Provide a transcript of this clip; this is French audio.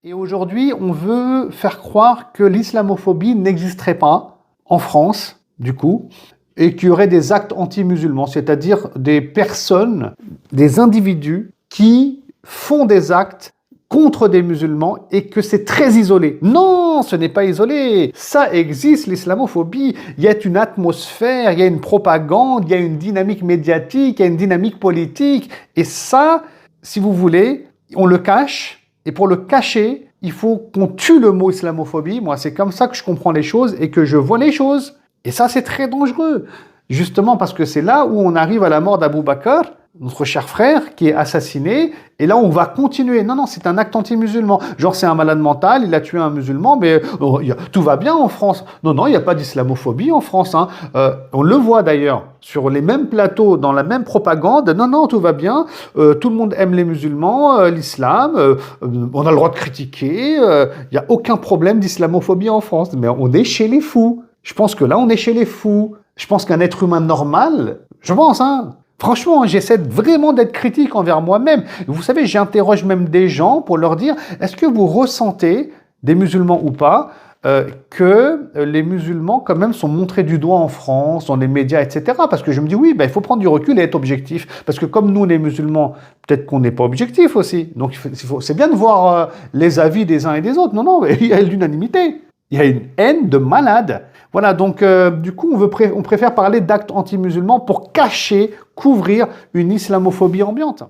Et aujourd'hui, on veut faire croire que l'islamophobie n'existerait pas en France, du coup, et qu'il y aurait des actes anti-musulmans, c'est-à-dire des personnes, des individus qui font des actes contre des musulmans et que c'est très isolé. Non, ce n'est pas isolé. Ça existe, l'islamophobie. Il y a une atmosphère, il y a une propagande, il y a une dynamique médiatique, il y a une dynamique politique. Et ça, si vous voulez, on le cache. Et pour le cacher, il faut qu'on tue le mot islamophobie. Moi, c'est comme ça que je comprends les choses et que je vois les choses. Et ça, c'est très dangereux. Justement parce que c'est là où on arrive à la mort d'Abou Bakr, notre cher frère, qui est assassiné. Et là, on va continuer. Non, non, c'est un acte anti-musulman. Genre, c'est un malade mental, il a tué un musulman, mais tout va bien en France. Non, non, il n'y a pas d'islamophobie en France. Hein. On le voit d'ailleurs sur les mêmes plateaux, dans la même propagande. Non, non, tout va bien. Tout le monde aime les musulmans, l'islam. On a le droit de critiquer. Il n'y a aucun problème d'islamophobie en France. Mais on est chez les fous. Je pense que là, on est chez les fous. Je pense qu'un être humain normal, je pense, hein. Franchement, j'essaie vraiment d'être critique envers moi-même. Vous savez, j'interroge même des gens pour leur dire, est-ce que vous ressentez, des musulmans ou pas, que les musulmans quand même sont montrés du doigt en France, dans les médias, etc. Parce que je me dis, oui, il faut prendre du recul et être objectif. Parce que comme nous, les musulmans, peut-être qu'on n'est pas objectif aussi. Donc c'est bien de voir les avis des uns et des autres. Non, non, il y a l'unanimité. Il y a une haine de malade. Voilà, donc du coup, on préfère parler d'actes anti-musulmans pour cacher, couvrir une islamophobie ambiante.